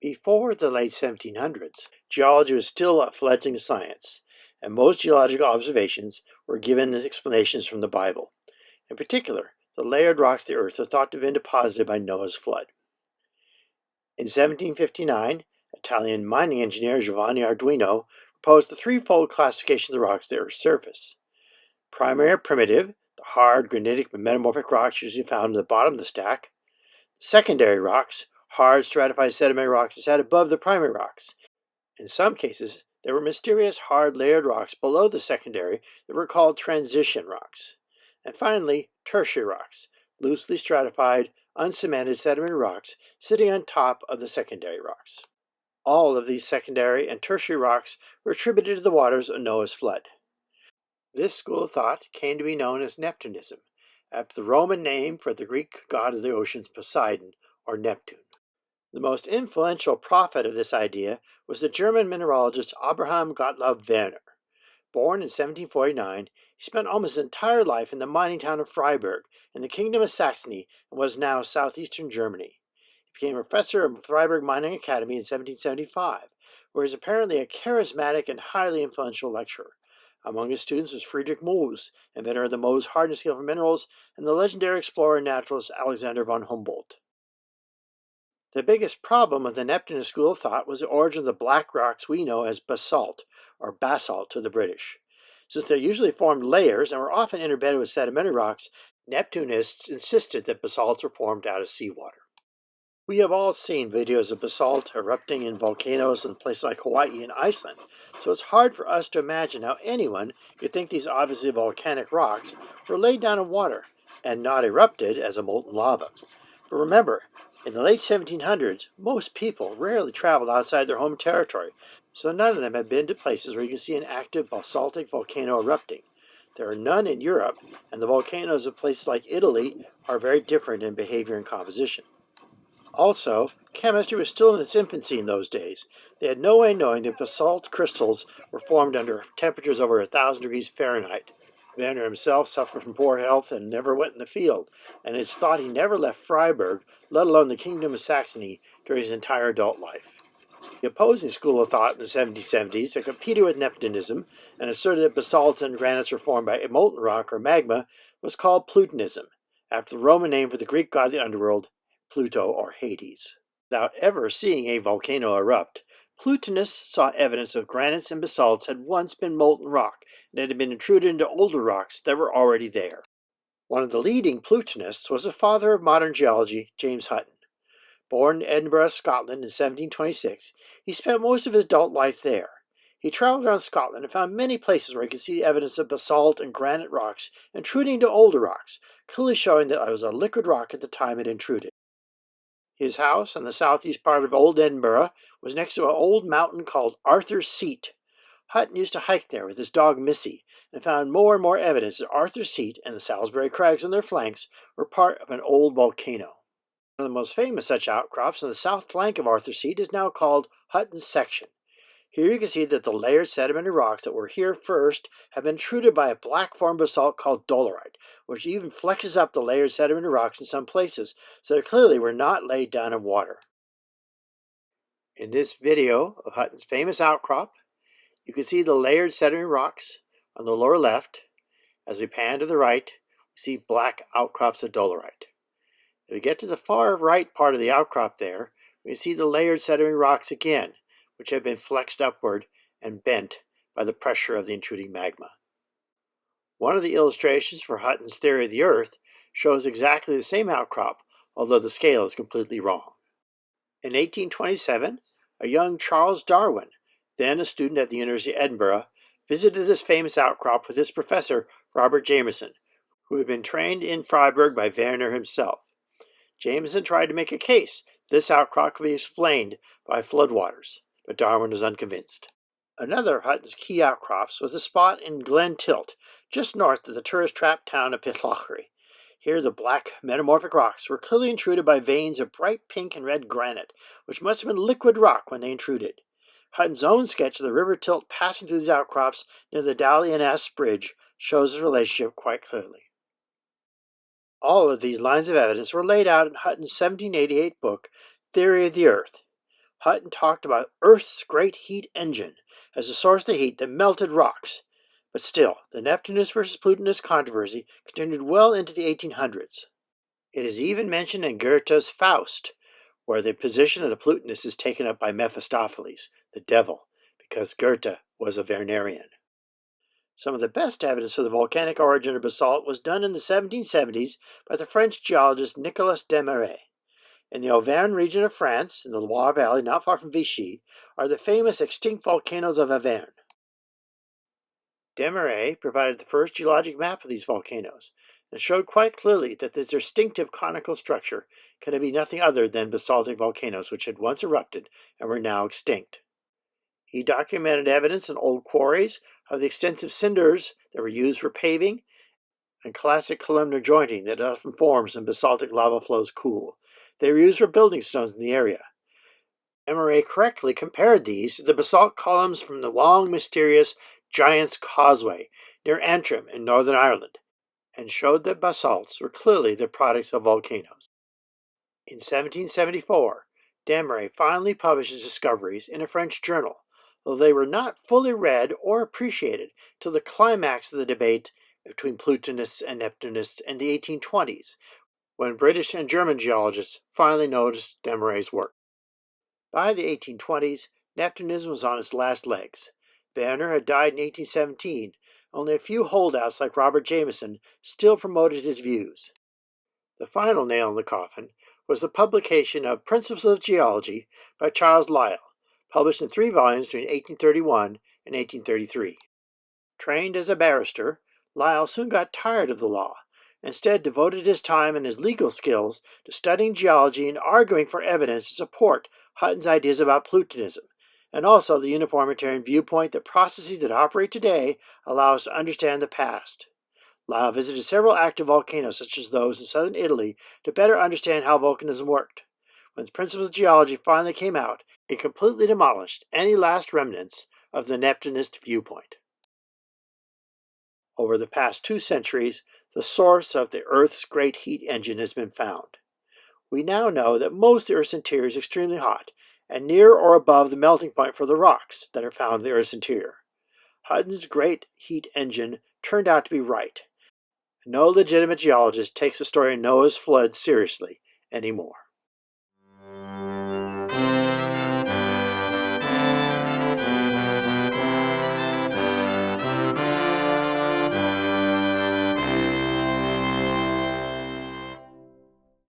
Before the late 1700s, geology was still a fledgling science, and most geological observations were given as explanations from the Bible. In particular, the layered rocks of the earth are thought to have been deposited by Noah's flood. In 1759, Italian mining engineer Giovanni Arduino proposed the threefold classification of the rocks of the Earth's surface. Primary or primitive, the hard, granitic, and metamorphic rocks usually found at the bottom of the stack. Secondary rocks, hard, stratified sedimentary rocks, are sat above the primary rocks. In some cases, there were mysterious, hard, layered rocks below the secondary that were called transition rocks. And finally, tertiary rocks, loosely stratified, uncemented sedimentary rocks sitting on top of the secondary rocks. All of these secondary and tertiary rocks were attributed to the waters of Noah's flood. This school of thought came to be known as Neptunism, after the Roman name for the Greek god of the oceans, Poseidon, or Neptune. The most influential prophet of this idea was the German mineralogist Abraham Gottlob Werner. Born in 1749, he spent almost his entire life in the mining town of Freiburg in the Kingdom of Saxony and was now southeastern Germany. He became a professor of Freiburg Mining Academy in 1775, where he was apparently a charismatic and highly influential lecturer. Among his students was Friedrich Mohs, inventor of the Mohs hardness scale for minerals, and the legendary explorer and naturalist Alexander von Humboldt. The biggest problem with the Neptunist school of thought was the origin of the black rocks we know as basalt, or basalt to the British. Since they usually formed layers and were often interbedded with sedimentary rocks, Neptunists insisted that basalts were formed out of seawater. We have all seen videos of basalt erupting in volcanoes in places like Hawaii and Iceland, so it's hard for us to imagine how anyone could think these obviously volcanic rocks were laid down in water and not erupted as a molten lava. But remember, in the late 1700s, most people rarely traveled outside their home territory, so none of them had been to places where you can see an active basaltic volcano erupting. There are none in Europe, and the volcanoes of places like Italy are very different in behavior and composition. Also, chemistry was still in its infancy in those days. They had no way of knowing that basalt crystals were formed under temperatures over 1,000 degrees Fahrenheit. Werner himself suffered from poor health and never went in the field, and it's thought he never left Freiburg, let alone the Kingdom of Saxony, during his entire adult life. The opposing school of thought in the 1770s that competed with Neptunism and asserted that basalts and granites were formed by molten rock or magma was called Plutonism, after the Roman name for the Greek god of the underworld, Pluto or Hades. Without ever seeing a volcano erupt, Plutonists saw evidence of granites and basalts had once been molten rock and had been intruded into older rocks that were already there. One of the leading Plutonists was the father of modern geology, James Hutton. Born in Edinburgh, Scotland in 1726, he spent most of his adult life there. He traveled around Scotland and found many places where he could see evidence of basalt and granite rocks intruding into older rocks, clearly showing that it was a liquid rock at the time it intruded. His house on the southeast part of Old Edinburgh was next to an old mountain called Arthur's Seat. Hutton used to hike there with his dog Missy and found more and more evidence that Arthur's Seat and the Salisbury Crags on their flanks were part of an old volcano. One of the most famous such outcrops on the south flank of Arthur's Seat is now called Hutton's Section. Here you can see that the layered sedimentary rocks that were here first have been intruded by a black form basalt called dolerite, which even flexes up the layered sedimentary rocks in some places, so they clearly were not laid down in water. In this video of Hutton's famous outcrop, you can see the layered sedimentary rocks on the lower left. As we pan to the right, we see black outcrops of dolerite. If we get to the far right part of the outcrop there, we see the layered sedimentary rocks again, which have been flexed upward and bent by the pressure of the intruding magma. One of the illustrations for Hutton's theory of the Earth shows exactly the same outcrop, although the scale is completely wrong. In 1827, a young Charles Darwin, then a student at the University of Edinburgh, visited this famous outcrop with his professor, Robert Jameson, who had been trained in Freiburg by Werner himself. Jameson tried to make a case this outcrop could be explained by floodwaters, but Darwin was unconvinced. Another of Hutton's key outcrops was a spot in Glen Tilt, just north of the tourist trap town of Pitlochry. Here the black metamorphic rocks were clearly intruded by veins of bright pink and red granite, which must have been liquid rock when they intruded. Hutton's own sketch of the river Tilt passing through these outcrops near the Dalian-Ness Bridge shows the relationship quite clearly. All of these lines of evidence were laid out in Hutton's 1788 book, Theory of the Earth. Hutton talked about Earth's great heat engine as a source of heat that melted rocks. But still, the Neptunus versus Plutonus controversy continued well into the 1800s. It is even mentioned in Goethe's Faust, where the position of the Plutonus is taken up by Mephistopheles, the devil, because Goethe was a Wernerian. Some of the best evidence for the volcanic origin of basalt was done in the 1770s by the French geologist Nicolas Desmarais. In the Auvergne region of France, in the Loire Valley not far from Vichy, are the famous extinct volcanoes of Auvergne. Desmarais provided the first geologic map of these volcanoes and showed quite clearly that this distinctive conical structure could be nothing other than basaltic volcanoes which had once erupted and were now extinct. He documented evidence in old quarries of the extensive cinders that were used for paving and classic columnar jointing that often forms when basaltic lava flows cool. They were used for building stones in the area. Desmarais correctly compared these to the basalt columns from the long, mysterious Giant's Causeway near Antrim in Northern Ireland, and showed that basalts were clearly the products of volcanoes. In 1774, Desmarais finally published his discoveries in a French journal, though they were not fully read or appreciated till the climax of the debate between Plutonists and Neptunists in the 1820s, when British and German geologists finally noticed Desmarais' work. By the 1820s, Neptunism was on its last legs. Werner had died in 1817. Only a few holdouts like Robert Jameson still promoted his views. The final nail in the coffin was the publication of Principles of Geology by Charles Lyell, published in 3 volumes between 1831 and 1833. Trained as a barrister, Lyell soon got tired of the law, and instead devoted his time and his legal skills to studying geology and arguing for evidence to support Hutton's ideas about Plutonism, and also the uniformitarian viewpoint that processes that operate today allow us to understand the past. Lyell visited several active volcanoes, such as those in southern Italy, to better understand how volcanism worked. When Principles of Geology finally came out, it completely demolished any last remnants of the Neptunist viewpoint. Over the past 2 centuries, the source of the Earth's great heat engine has been found. We now know that most of the Earth's interior is extremely hot, and near or above the melting point for the rocks that are found in the Earth's interior. Hutton's great heat engine turned out to be right. No legitimate geologist takes the story of Noah's flood seriously anymore.